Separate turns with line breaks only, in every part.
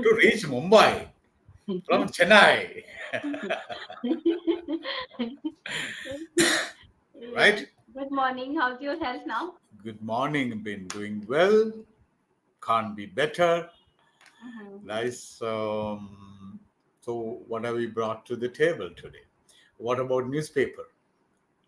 to reach Mumbai from Chennai,
Yes.
right?
Good morning. How's your health now?
Good morning. Been doing well. Can't be better.
Mhm.
Nice. So, what have we brought to the table today? What about newspaper?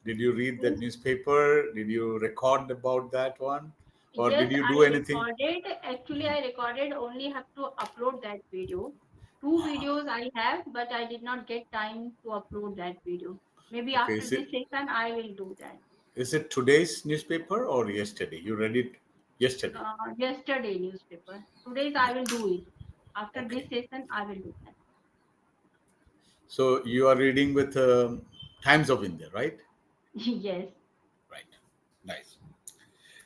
Did you read that
Yes,
newspaper? Did you record about that one? Or did
yes,
you do
I
anything?
recorded. Actually, I recorded. Only have to upload that video. Two videos I have, but I did not get time to upload that video. Maybe
Okay,
after this session, I will do that.
is it today's newspaper or yesterday? You read it yesterday.
Yesterday newspaper. Today's I will do it. After
Okay.
this session, I will do that.
So you are reading with Times of India, right?
Yes.
Right. Nice.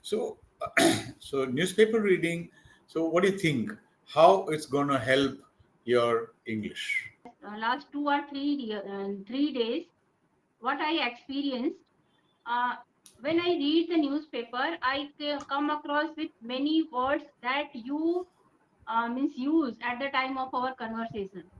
So, so newspaper reading. So, what do you think? How it's gonna help your English?
Last 3 days, what I experienced, uh, when I read the newspaper, I come across with many words that you misuse at the time of our conversation.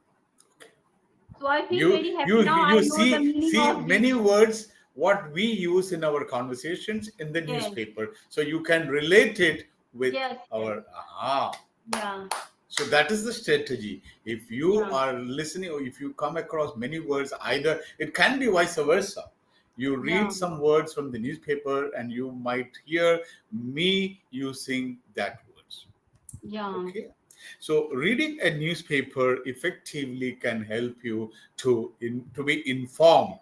So I feel
You
very happy
you
now. I
you
know the meaning
see
of this.
many words what we use in our conversations in the
Yes,
newspaper, so you can relate it with
yes, yes.
our aha.
Yeah,
So that is the strategy. If you
yeah,
are listening or if you come across many words, either it can be vice versa. You
yeah,
read some words from the newspaper and you might hear me using that words.
yeah.
Okay. So reading a newspaper effectively can help you to be informed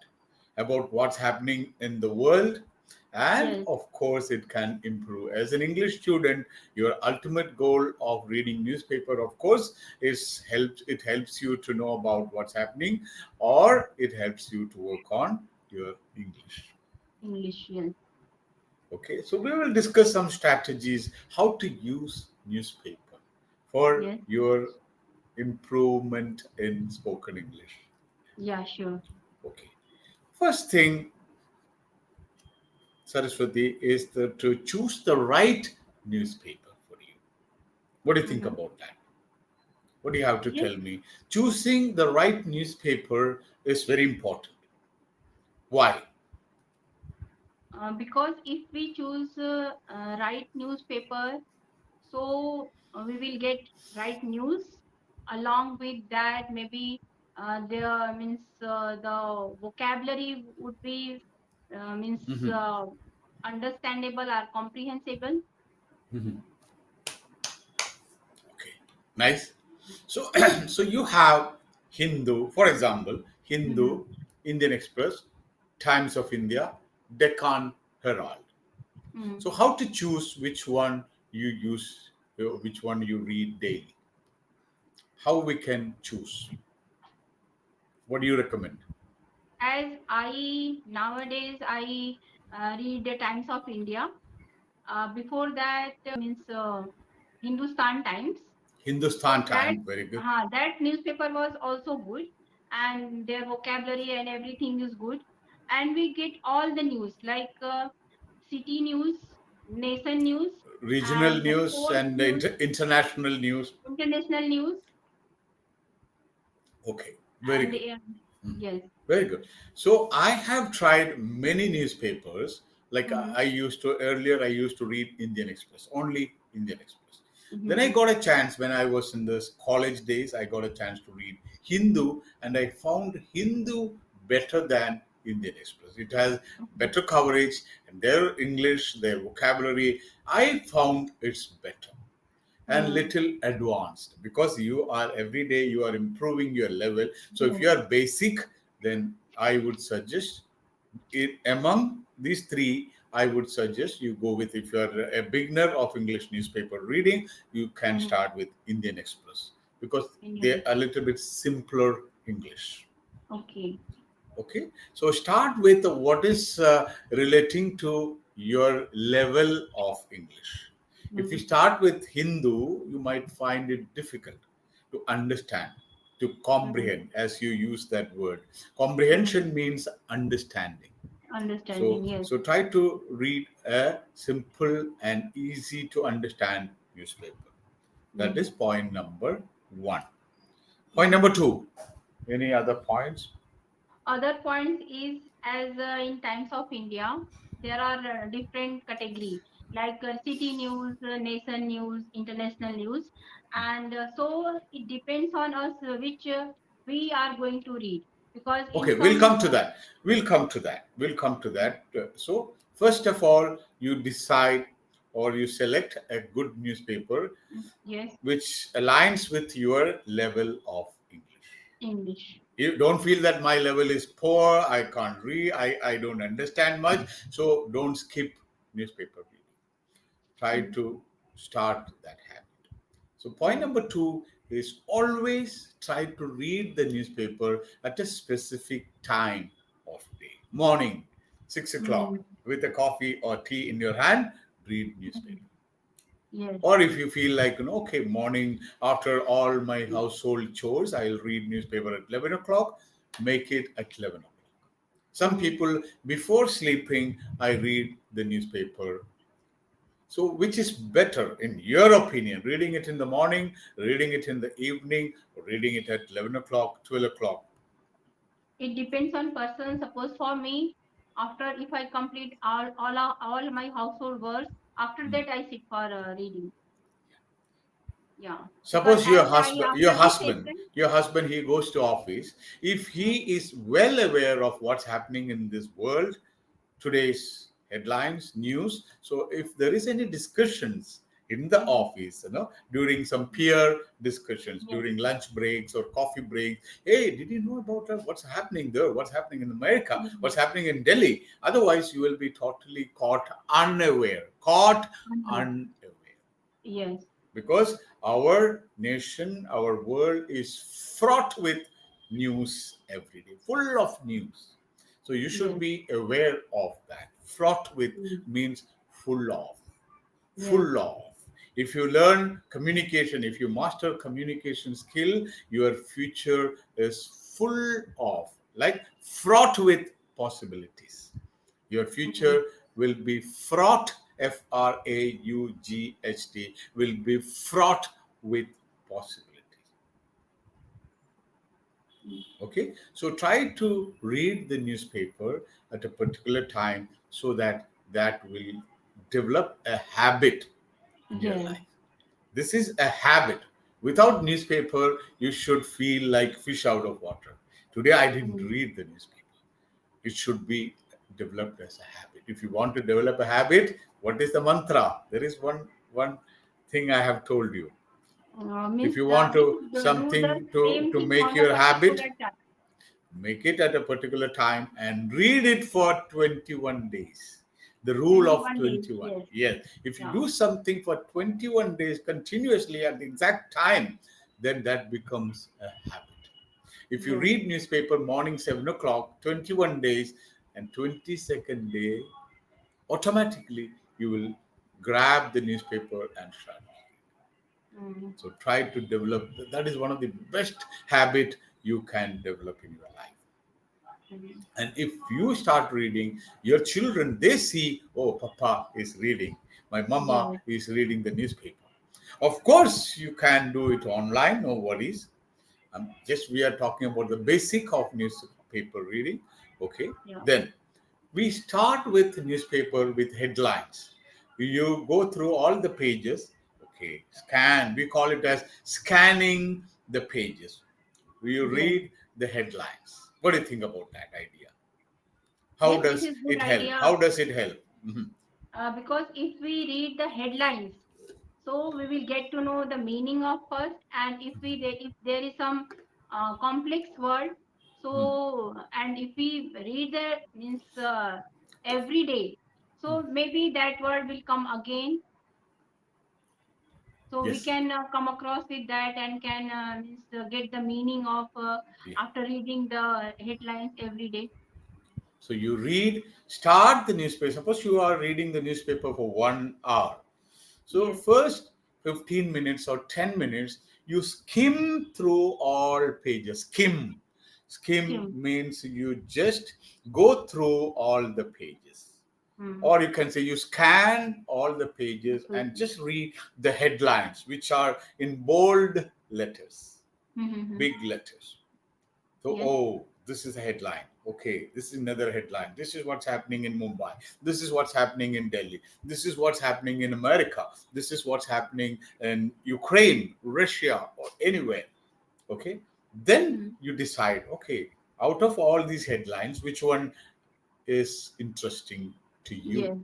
about what's happening in the world, and
Yes,
of course it can improve. As an English student, your ultimate goal of reading newspaper, of course, is helps you to know about what's happening, or it helps you to work on your English.
English. Yes,
Okay, so we will discuss some strategies how to use newspaper for
yes.
your improvement in spoken English.
Yeah, sure.
Okay, first thing, Saraswati, is to choose the right newspaper for you. What do you think
Mm-hmm.
about that? What do you have to
Yes,
tell me? Choosing the right newspaper is very important. Why?
because if we choose right newspaper, so we will get right news. Along with that, maybe there means the vocabulary would be means
Mhm,
understandable or comprehensible.
mhm. Okay, nice. So, so you have Hindu, for example,
Mm-hmm.
Hindu, Indian Express, Times of India, Deccan Herald.
Mm.
So, how to choose which one you use, which one you read daily? How we can choose? What do you recommend?
As I nowadays I read the Times of India. Before that means Hindustan Times.
Hindustan
So that
Time, very good.
that newspaper was also good, and their vocabulary and everything is good, and we get all the news like city news, nation news,
Regional
and the
news
sports
and
news,
international news.
international news,
Okay, very
and
good.
yes.
Very good. So I have tried many newspapers. Like
Mm-hmm.
I used to earlier, I used to read Indian Express, only Indian Express. Then I
Mm-hmm.
got a chance when I was in the college days. I got a chance to read Hindu, and I found Hindu better than Indian Express. It has
Okay.
better coverage, and their English, their vocabulary. I found it's better and
Mm.
little advanced because you are every day you are improving your level. So if
Yes.
you are basic, then I would suggest it among these three. I would suggest you go with, if you are a beginner of English newspaper reading, you can
Mm-hmm.
start with Indian Express because
Indian
they're a
Express.
little bit simpler English.
Okay.
Okay, so start with what is relating to your level of English. If you
Mm.
start with Hindu, you might find it difficult to understand, to
Mm.
comprehend, as you use that word.
Mm.
Comprehension means understanding.
Understanding.
So,
Yes.
so try to read a simple and easy to understand newspaper. That
Mm.
is point number One. Point
Yeah.
number two. Any other points?
Other points is as in Times of India, there are different category like city news, nation news, international news, and so it depends on us which we are going to read because in
Okay, we'll
some
come to that. We'll come to that. We'll come to that. So, first of all, you decide or you select a good newspaper
yes,
which aligns with your level of English.
English.
You don't feel that my level is poor, I can't read, I don't understand much, so don't skip newspaper reading. Try
Mm.
to start that habit. So, point
Yes.
number two is always try to read the newspaper at a specific time of day. Morning, 6 o'clock,
Mm.
with a coffee or tea in your hand, read newspaper.
Mm. Yes.
Or if you feel like, okay, morning after all my household chores, I'll read newspaper at 11 o'clock, make it at 11 o'clock. Some
Mm.
people, before sleeping, I read the newspaper. So, which is better in your opinion? Reading it in the morning, reading it in the evening, or reading it at 11 o'clock, 12 o'clock?
It depends on person. Suppose for me, after if I complete all my household work, after that I sit for reading. Yeah, because
Suppose
as I after the session,
your husband, he goes to office. If
mm,
he is well aware of what's happening in this world, today's headlines, news. So if there is any discussions in the
mm,
office, during some peer discussions,
yes,
during lunch breaks or coffee breaks, hey, did you know about what's happening there? What's happening in America?
mm,
What's happening in Delhi? Otherwise, you will be totally caught unaware. Caught
mm,
unaware
yes,
because our nation, our world is fraught with news every day, full of news. So you should
yes,
be aware of that. Fraught with
mm,
means full of,
yes,
full of. If you learn communication, if you master communication skill, your future is full of, like fraught with possibilities. Your
mm,
future will be fraught, FRAUGHT, will be fraught with possibilities.
mm,
Okay, so try to read the newspaper at a particular time so that that will develop a habit in your
yes,
life. This is a habit. Without newspaper, you should feel like fish out of water. Today, I didn't
mm,
read the newspaper. It should be developed as a habit. If you want to develop a habit, what is the mantra? There is one thing I have told you. If
means
you want
we
to
should do the
something to
same thing
make
on the
your habit,
particular time.
make it at a particular time and read it for 21 days. The rule of
21 days.
21.
Yes,
Yes. If you
yeah,
do something for 21 days continuously at the exact time, then that becomes a habit. If you
yes,
read newspaper morning 7 o'clock, 21 days, and 22nd day, automatically you will grab the newspaper and start.
mm,
So try to develop. That is one of the best habit you can develop in your life.
mm,
And if you start reading, your children, they see, oh, Papa is reading. My mama
yes,
is reading the newspaper. Of course, you can do it online, no worries. Just we are talking about the basic of newspaper reading. Okay.
yeah,
Then we start with newspaper with headlines. You go through all the pages. Okay. Scan. We call it as scanning the pages. You
yes,
read the headlines. What do you think about that idea? How
yes. This
does
is good
it help?
idea
How does it help? Mhm.
because if we read the headlines, so we will get to know the meaning of first, and if there is some complex word,
Mm.
so and if we read the means every day, so maybe that word will come again, so we
Yes.
can come across with that and can means, get the meaning of
Yeah.
after reading the headlines every day.
So you read, start the newspaper. Suppose you are reading the newspaper for 1 hour. So
Yes,
first 15 minutes or 10 minutes, you skim through all pages. Skim. Skim
skim.
means you just go through all the pages. or you can say you scan all the pages and
Quickly.
just read the headlines, which are in bold letters, big letters. So,
Yes.
oh, this is a headline. Okay, this is another headline. This is what's happening in Mumbai. This is what's happening in Delhi. This is what's happening in America. This is what's happening in Ukraine, Russia, or anywhere. Okay, then
Mm.
you decide, okay, out of all these headlines, which one is interesting to you?
Yes.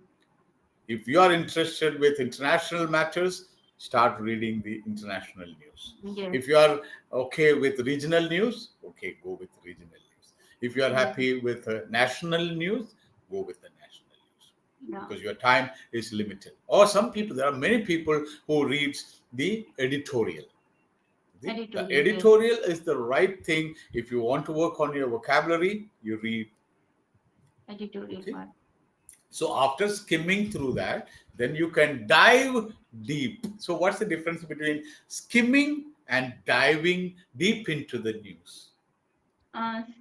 If you are interested with international matters, start reading the international news.
Yes.
If you are okay with regional news, okay, go with regional news. If you are
Yes.
happy with national news, go with the national news,
Yeah.
because your time is limited. Or some people, there are many people who reads the editorial. The
Editorial. Yes.
editorial is the right thing. If you want to work on your vocabulary, you read.
Editorial
Okay.
part.
So after skimming through that, then you can dive deep. So what's the difference between skimming and diving deep into the news?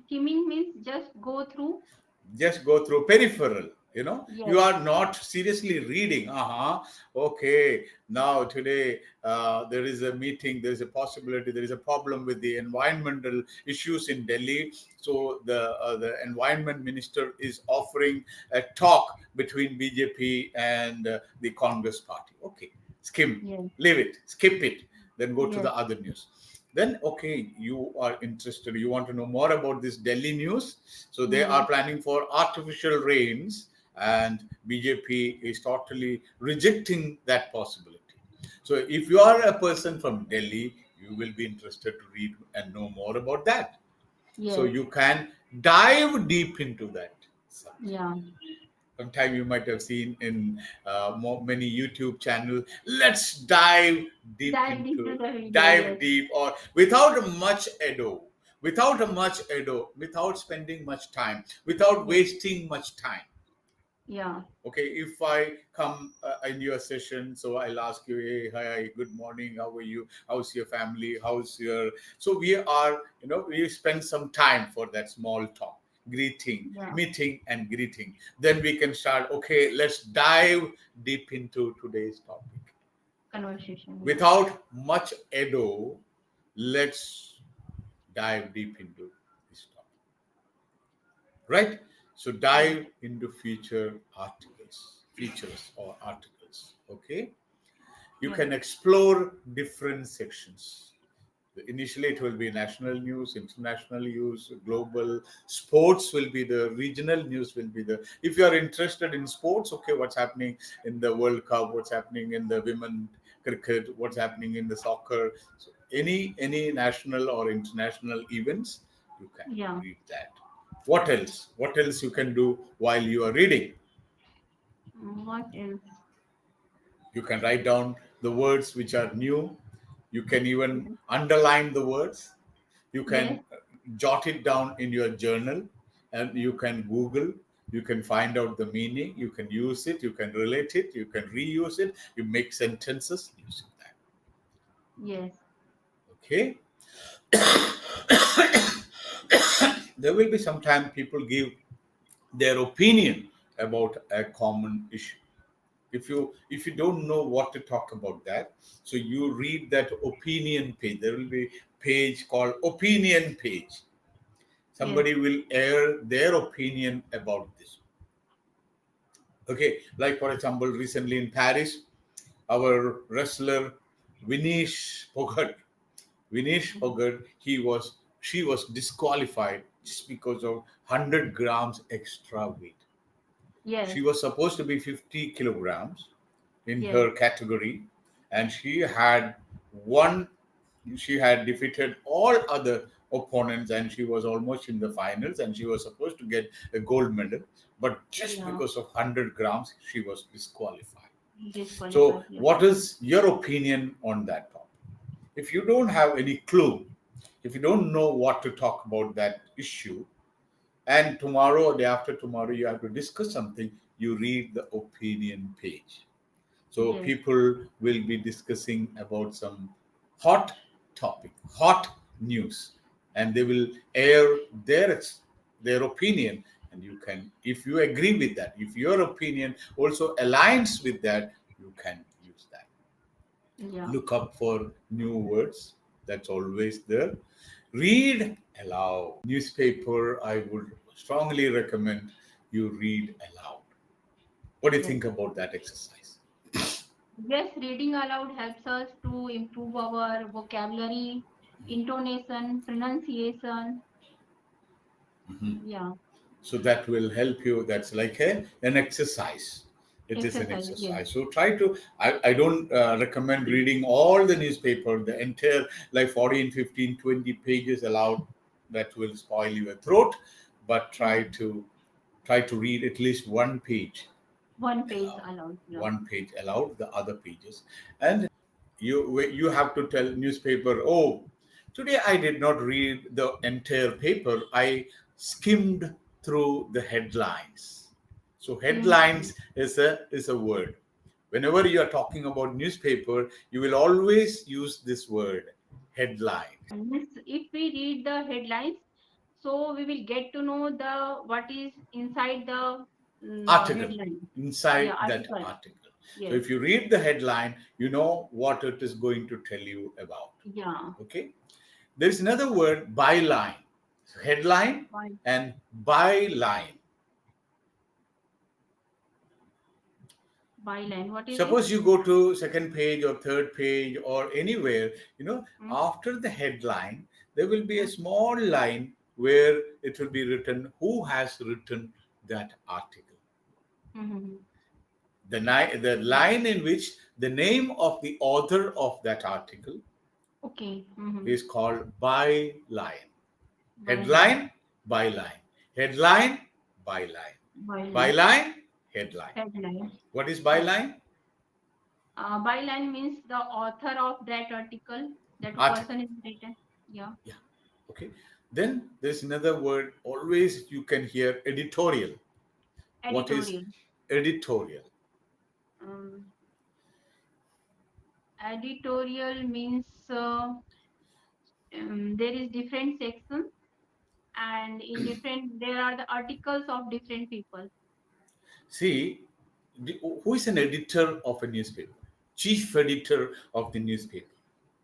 Skimming means just go through.
Just go through peripheral. You
Yes.
are not seriously reading. Okay, now today there is a meeting, there is a possibility, there is a problem with the environmental issues in Delhi. So the environment minister is offering a talk between BJP and the Congress party. Okay, skim,
Yes.
leave it, skip it, then go to
Yes.
the other news. Then okay, you are interested, you want to know more about this Delhi news. So they are
Mm.
planning for artificial rains, and BJP is totally rejecting that possibility. So if you are a person from Delhi, you will be interested to read and know more about that. So
Yes.
you can dive deep into that subject.
Yeah.
Sometime you might have seen in many YouTube channels. Let's dive deep
Dive into
into,
the video.
dive
Yes.
deep, or without without spending much time, without
Yes.
wasting much time.
Yeah.
Okay, if I come in your session, so I'll ask you, hey, hi, good morning, how are you? How's your family? How's your? So we spend some time for that small talk, greeting,
Yeah.
meeting, and greeting. Then we can start. Okay, let's dive deep into today's topic.
Conversation. Yeah.
Without much ado, let's dive deep into this topic. Right? So
Yes.
dive into features or articles. Okay, you
Yes.
can explore different sections. Initially it will be national news, international news, global. Sports will be the regional news, will be the, if you are interested in sports, okay, what's happening in the World Cup, what's happening in the women cricket, what's happening in the soccer. So any national or international events, you can
Yeah.
read that. What else you can do while you are reading?
What else?
You can write down the words which are new. You can even
Yes.
underline the words. You
Yes.
can jot it down in your journal, and you can Google. You can find out the meaning. You can use it. You can relate it. You can reuse it. You make sentences using that.
Yes.
Okay. There will be sometimes people give their opinion about a common issue. If you don't know what to talk about that, so you read that opinion page. There will be page called opinion page.
Yes.
Somebody will air their opinion about this. Okay, like for example, recently in Paris, our wrestler Vinesh Pogod, she was disqualified just because of 100 grams extra weight.
Yes.
She was supposed to be 50 kilograms in
Yes.
her category, and won she had defeated all other opponents, and she was almost in the finals, and she was supposed to get a gold medal, but just
Yeah.
because of 100 grams she was disqualified. So
Disqualified. Yes.
what is your opinion on that topic? If you don't have any clue, if you don't know what to talk about that issue, and tomorrow or day after tomorrow you have to discuss something, you read the opinion page. So
Yes.
people will be discussing about some hot topic, hot news, and they will air their opinion, And you can, if you agree with that, if your opinion also aligns with that, you can use that.
Yeah.
Look up for new words. That's always there. Read aloud. Newspaper, I would strongly recommend you read aloud. What do you
Yes.
think about that exercise?
Yes, reading aloud helps us to improve our vocabulary, intonation, pronunciation. Yeah.
So that will help you. That's like an exercise. It is an
Exercise. Yes.
exercise. So try to, I don't recommend reading all the newspaper, the entire like 14, 15, 20 pages aloud. That will spoil your throat. But
Mhm.
try to read at least one page
One page
aloud.
aloud. Yeah.
One page aloud, the other pages. And you have to tell newspaper, oh, today I did not read the entire paper. I skimmed through the headlines. So
Mhm.
headlines is a word. Whenever you are talking about newspaper, you will always use this word, headline.
Means if we read the headlines, so we will get to know the what is inside the
Article,
headline. Yeah,
inside that
article.
article. So
Yes.
if you read the headline, you know what it is going to tell you about.
Yeah.
Okay. There's another word, byline. So headline
By
and byline.
byline. What is it?
Suppose you go to second page or third page or anywhere,
Mm,
after the headline, there will be a
mm,
small line where it will be written who has written that article.
mhm.
The line in which the name of the author of that article
Okay. Mm-hmm.
is called byline.
Byline.
Headline, byline. Headline, byline.
Byline.
Byline, headline.
Headline.
What is
Yeah.
byline?
Byline means the author of that article, that
Article.
person is written. Yeah.
Yeah. Okay. Then there's another word always you can hear, editorial. What is
Editorial.
editorial?
Um, editorial means there is different sections, and in different there are the articles of different people.
See, who is an editor of a newspaper? Chief editor of the newspaper.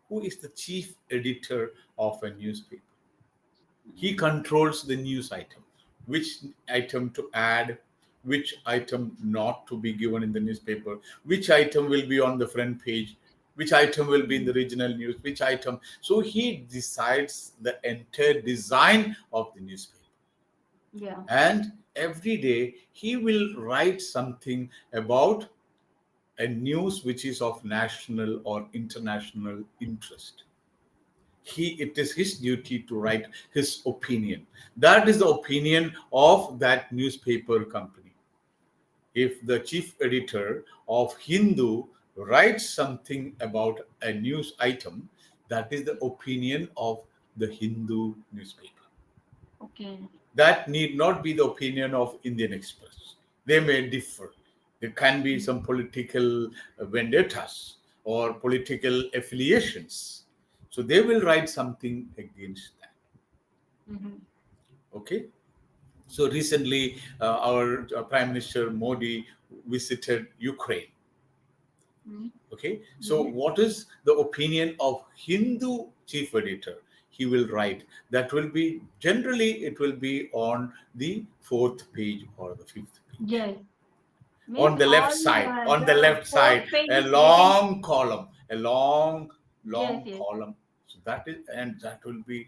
Who is the chief editor of a newspaper? He
Mm,
controls the news item, which item to add, which item not to be given in the newspaper, which item will be on the front page, which item will be in
mm,
the regional news, which item. So he decides the entire design of the newspaper.
yeah.
And every day he will write something about a news which is of national or international interest. It is his duty to write his opinion. That is the opinion of that newspaper company. If the chief editor of Hindu writes something about a news item, that is the opinion of the Hindu newspaper.
Okay.
That need not be the opinion of Indian Express. They may differ. There can be
Mm,
some political vendettas or political affiliations. So they will write something against that.
mhm,
Okay. So recently, our Prime Minister Modi visited Ukraine.
mm,
Okay. So
yes.
what is the opinion of Hindu chief editor? He will write. That will be generally it will be on the fourth page or the fifth page.
Yes.
On
Means
the left
all
side, on the
the
left
fourth
side,
page
a
is written.
long column, a long,
Yes,
long
yes.
column. So that is, and that will be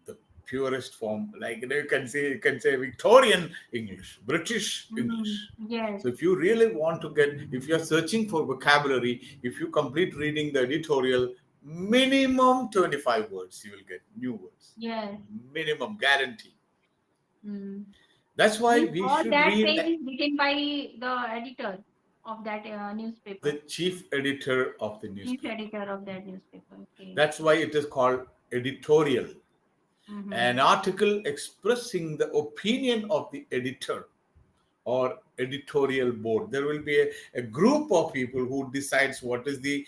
the purest form. Like you can say Victorian English, British
Mm,
English.
yes,
So if you really want to get, if you're searching for vocabulary, if you complete reading the editorial, minimum 25 words you will get, new words.
yes.
Minimum guarantee.
Mm.
That's why
Means
we
all
should
that
read
page is written by the editor of that
the
newspaper,
chief editor of the
chief
newspaper.
editor of that newspaper. Okay.
That's why it is called editorial. An
Mm-hmm.
article expressing the opinion of the editor or editorial board. There will be a group of people who decides what is the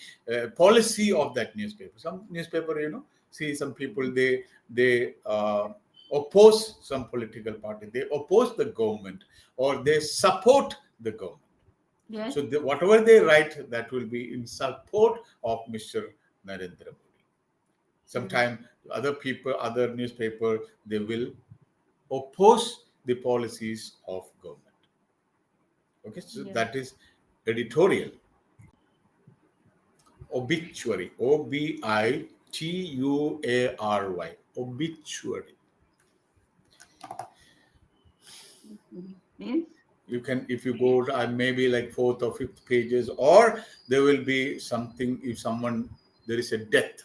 policy of that newspaper. Some newspaper, see some people they oppose some political party, they oppose the government, or they support the government.
Yes.
So whatever they write, that will be in support of Mr. Narendra Modi.
Mm.
Sometimes other people, other newspaper, they will oppose the policies of government. Okay, so
Yes.
that is editorial. Obituary, Obituary, obituary.
Means
You can, if you go to maybe like fourth or fifth pages, or there will be something, if someone, there is a death,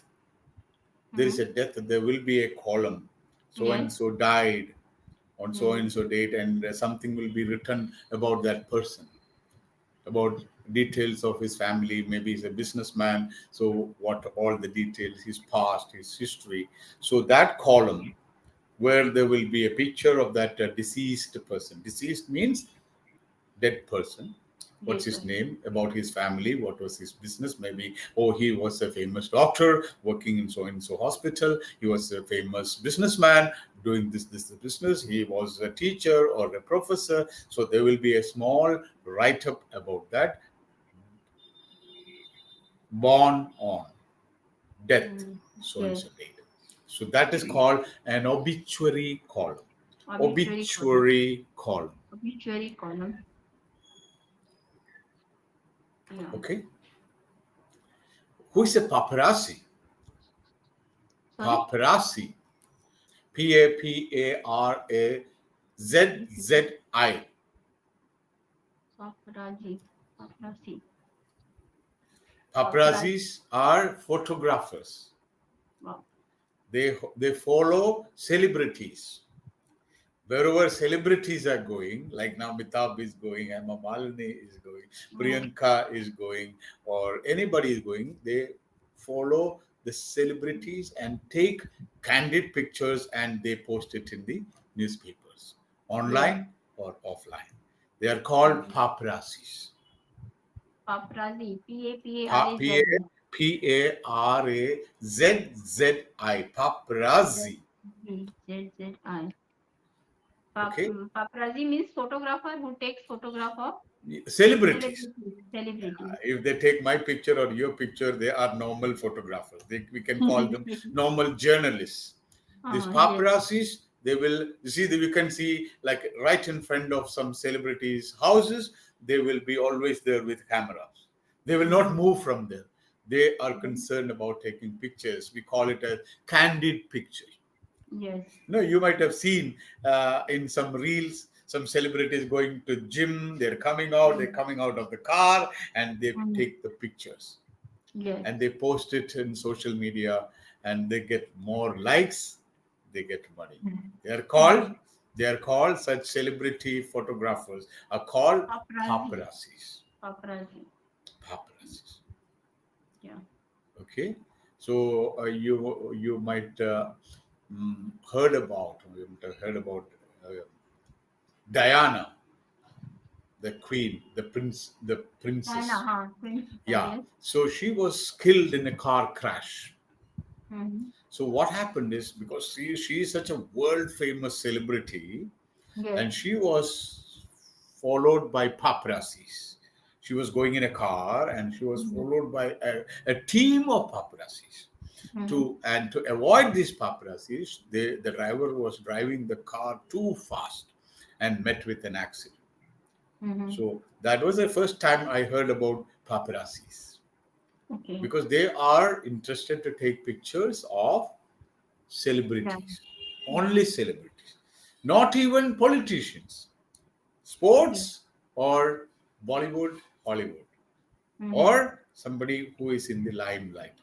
there is
mm-hmm.
a death, there will be a column, so
Yes.
and so died on so
Mm.
and so date, and something will be written about that person, about details of his family. Maybe he's a businessman, so what all the details, his past, his history. So that column, where there will be a picture of that deceased person. Deceased means dead person. What's
Dead
his
person.
name, about his family, what was his business, maybe, oh, he was a famous doctor working in so and so hospital, he was a famous businessman doing this business, he was a teacher or a professor. So there will be a small write up about that. Born on, death,
Mm.
so and
Yes.
so date. So that is called an obituary column.
Obituary column.
Obituary column.
Obituary column. Yeah.
Okay. Who is a paparazzi?
Sorry.
Paparazzi. Paparazzi.
Paparazzi. Paparazzi. Paparazzi.
Paparazzis are photographers.
Wow.
They follow celebrities. Wherever celebrities are going, like now Mitab is going, Emma Malini is going,
Mm.
Priyanka is going, or anybody is going, they follow the celebrities and take candid pictures, and they post it in the newspapers,
Yes.
online or offline. They are called
Mm.
paparazzis.
Paparazzi.
Pa- P A
P-A-P-A-R-A-Z-I.
Paparazzi. Paparazzi.
Z-Z-I.
Okay,
Paparazzi means photographer who takes photograph of
celebrities.
celebrities. Celebrities.
If they take my picture or your picture, they are normal photographers. We can call them normal journalists. These
Yes.
paparazzis, they will, you see, you can see like right in front of some celebrities' houses, they will be always there with cameras. They will not
Mm.
move from there. They are concerned about taking pictures. We call it a candid picture.
Yes.
No, you might have seen in some reels, some celebrities going to gym, they're
Mm.
coming out of the car, and they
Mm.
take the pictures
Yes.
and they post it in social media, and they get more likes, they get money.
Mm.
They are called,
Mm.
such celebrity photographers are called
Paparazzi.
paparazzis.
Paparazzi.
Paparazzis.
Yeah.
Okay, so you might heard about, uh, Diana, the queen, the
China,
princess.
huh? Princess,
Yeah.
yes.
So she was killed in a car crash.
Mm-hmm.
So what happened is, because she is such a world famous celebrity,
Yes.
and she was followed by paparazzis. She was going in a car, and she was
Mm-hmm.
followed by a team of paparazzis.
Mm-hmm.
To avoid these paparazzis, the driver was driving the car too fast and met with an accident.
Mm-hmm.
So that was the first time I heard about paparazzis,
Okay.
because they are interested to take pictures of
Yeah.
celebrities,
Yeah.
only celebrities, not even politicians,
Yes.
sports, or Bollywood, Hollywood,
Mm-hmm.
or somebody who is in the limelight.